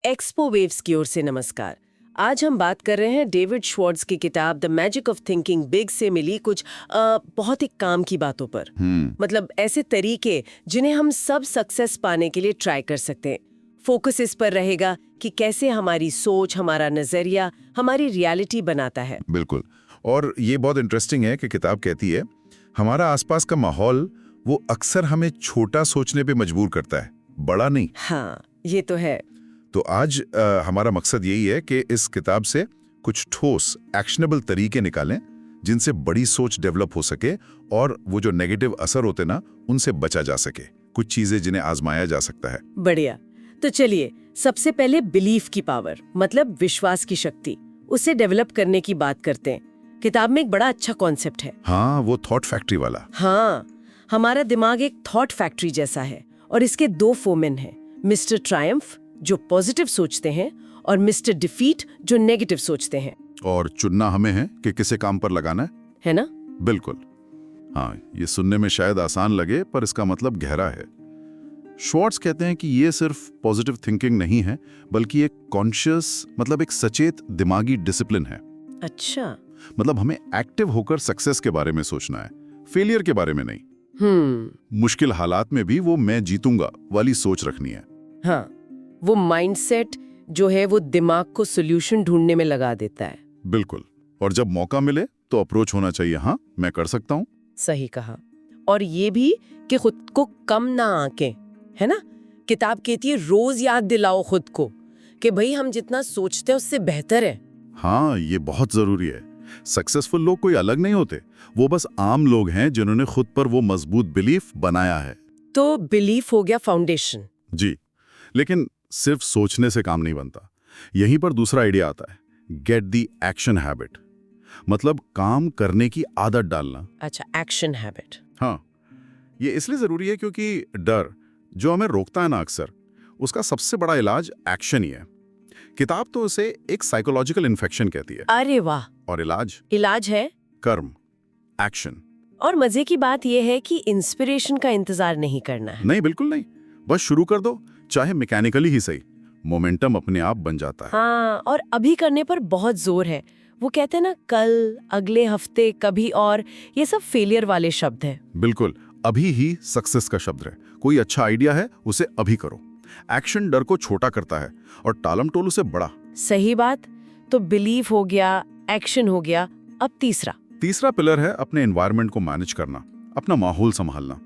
Expo waves की ओर से नमस्कार। आज हम बात कर रहे हैं डेविड श्वार्ट्ज की किताब the magic of thinking big से मिली कुछ बहुत ही काम की बातों पर। मतलब ऐसे तरीके जिन्हें हम सब सक्सेस पाने के लिए ट्राई कर सकते हैं। फोकस इस पर रहेगा कि कैसे हमारी सोच, हमारा नजरिया हमारी रियलिटी बनाता है। बिल्कुल। और ये बहुत इंटरेस्टिंग है कि किताब कहती है हमारा आसपास का माहौल वो अक्सर हमें छोटा सोचने पे मजबूर करता है, बड़ा नहीं। हाँ, ये तो है। तो आज हमारा मकसद यही है कि इस किताब से कुछ ठोस एक्शनेबल तरीके निकालें जिनसे बड़ी सोच डेवलप हो सके और वो जो नेगेटिव असर होते ना उनसे बचा जा सके, कुछ चीजें जिन्हें आजमाया जा सकता है। बढ़िया। तो चलिए सबसे पहले बिलीफ की पावर, मतलब विश्वास की शक्ति, उसे डेवलप करने की बात करते हैं। किताब में एक बड़ा अच्छा कॉन्सेप्ट है। हाँ, वो थॉट फैक्ट्री वाला। हाँ, हमारा दिमाग एक थॉट फैक्ट्री जैसा है और इसके दो फोमेन हैं, मिस्टर ट्रायम्फ जो पॉजिटिव सोचते हैं और मिस्टर डिफीट जो नेगेटिव सोचते हैं। और चुनना हमें है कि किसे काम पर लगाना है ना? बिल्कुल। हाँ, ये सुनने में शायद आसान लगे पर इसका मतलब गहरा है। श्वार्ट्ज कहते हैं कि ये सिर्फ पॉजिटिव थिंकिंग नहीं है बल्कि एक कॉन्शियस, मतलब एक सचेत दिमागी डिसिप्लिन है। अच्छा। मतलब हमें एक्टिव होकर सक्सेस के बारे में सोचना है, फेलियर के बारे में नहीं। मुश्किल हालात में भी वो मैं जीतूंगा वाली सोच रखनी है। हाँ, वो माइंडसेट जो है वो दिमाग को सॉल्यूशन ढूंढने में लगा देता है। बिल्कुल। और जब मौका मिले तो अप्रोच होना चाहिए, हाँ मैं कर सकता हूँ। सही कहा। और ये भी कि खुद को कम ना आंकें, है ना? किताब कहती है रोज याद दिलाओ खुद को कि भाई हम जितना सोचते हैं उससे बेहतर है। हाँ, ये बहुत जरूरी है। सक्सेसफुल लोग कोई अलग नहीं होते, वो बस आम लोग हैं जिन्होंने खुद पर वो मजबूत बिलीफ बनाया है। तो बिलीफ हो गया फाउंडेशन। जी, लेकिन सिर्फ सोचने से काम नहीं बनता। यहीं पर दूसरा आइडिया आता है, गेट दी एक्शन हैबिट, मतलब काम करने की आदत डालना। अच्छा, एक्शन हैबिट। हाँ, ये इसलिए जरूरी है क्योंकि डर जो हमें रोकता है ना अक्सर, उसका सबसे बड़ा इलाज एक्शन ही है। किताब तो उसे एक साइकोलॉजिकल इन्फेक्शन कहती है। अरे वाह। और इलाज है कर्म, एक्शन। और मजे की बात यह है कि इंस्पिरेशन का इंतजार नहीं करना है। नहीं, बिल्कुल नहीं, बस शुरू कर दो, चाहे मैकेनिकली ही सही, मोमेंटम अपने आप बन जाता है। हाँ, और अभी करने पर बहुत जोर है। वो कहते हैं ना, कल, अगले हफ्ते, कभी और, ये सब फेलियर वाले शब्द हैं। बिल्कुल, अभी ही सक्सेस का शब्द है। कोई अच्छा आइडिया है उसे अभी करो। एक्शन डर को छोटा करता है और टालम टोल उसे बड़ा। सही बात। तो बिलीफ हो गया, एक्शन हो गया, अब तीसरा पिलर है अपने एनवायरनमेंट को मैनेज करना, अपना माहौल संभालना।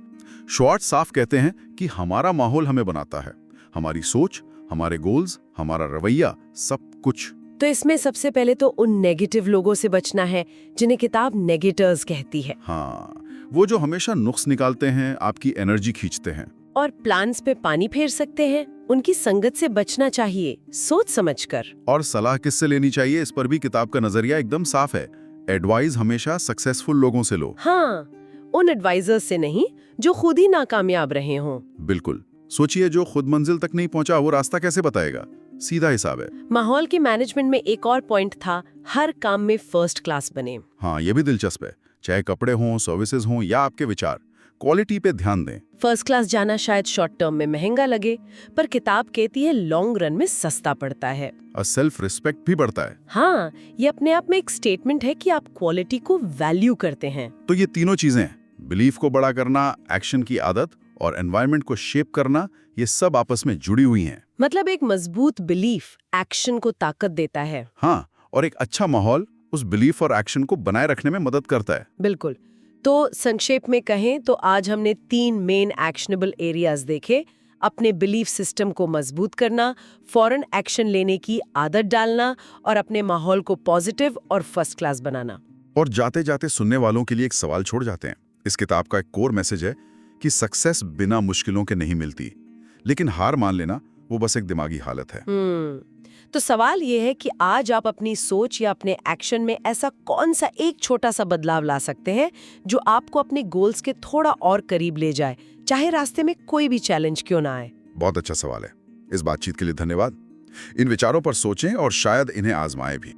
श्वार्ट्ज साफ कहते हैं कि हमारा माहौल हमें बनाता है, हमारी सोच, हमारे गोल्स, हमारा रवैया, सब कुछ। तो इसमें सबसे पहले तो उन नेगेटिव लोगों से बचना है जिन्हें किताब नेगेटर्स कहती है। हाँ, वो जो हमेशा नुक्स निकालते हैं, आपकी एनर्जी खींचते हैं और प्लान्स पे पानी फेर सकते हैं। उनकी संगत से बचना चाहिए, सोच समझकर। और सलाह किससे लेनी चाहिए, इस पर भी किताब का नजरिया एकदम साफ है। एडवाइस हमेशा सक्सेसफुल लोगों से लो। हाँ, उन एडवाइजर्स से नहीं जो खुद ही नाकामयाब रहे हों। बिल्कुल। सोचिए, जो खुद मंजिल तक नहीं पहुंचा वो रास्ता कैसे बताएगा? सीधा हिसाब है। माहौल के मैनेजमेंट में एक और पॉइंट था, हर काम में फर्स्ट क्लास बने। हाँ, ये भी दिलचस्प है। चाहे कपड़े हों, सर्विसेज हों या आपके विचार, क्वालिटी पे ध्यान दें। फर्स्ट क्लास जाना शायद शॉर्ट टर्म में महंगा लगे, पर किताब कहती है लॉन्ग रन में सस्ता पड़ता है और सेल्फ रिस्पेक्ट भी बढ़ता है। हाँ, ये अपने आप में एक स्टेटमेंट है कि आप क्वालिटी को वैल्यू करते हैं। तो ये तीनों चीजें, बिलीफ को बड़ा करना, एक्शन की आदत और एनवायरनमेंट को शेप करना, ये सब आपस में जुड़ी हुई हैं। मतलब एक मजबूत बिलीफ एक्शन को ताकत देता है। हाँ, और एक अच्छा माहौल उस बिलीफ और एक्शन को बनाए रखने में मदद करता है। बिल्कुल। तो संक्षेप में कहें तो आज हमने 3 मेन एक्शनेबल एरियाज देखे। अपने बिलीफ सिस्टम को मजबूत करना, फौरन एक्शन लेने की आदत डालना और अपने माहौल को पॉजिटिव और फर्स्ट क्लास बनाना। और जाते जाते सुनने वालों के लिए एक सवाल छोड़ जाते हैं। इस किताब का एक कोर मैसेज है कि सक्सेस बिना मुश्किलों के नहीं मिलती, लेकिन हार मान लेना वो बस एक दिमागी हालत है। तो सवाल ये है कि आज आप अपनी सोच या अपने एक्शन में ऐसा कौन सा एक छोटा सा बदलाव ला सकते हैं जो आपको अपने गोल्स के थोड़ा और करीब ले जाए, चाहे रास्ते में कोई भी चैलेंज क्यों ना आए। बहुत अच्छा सवाल है। इस बातचीत के लिए धन्यवाद। इन विचारों पर सोचें और शायद इन्हें आजमाएं भी।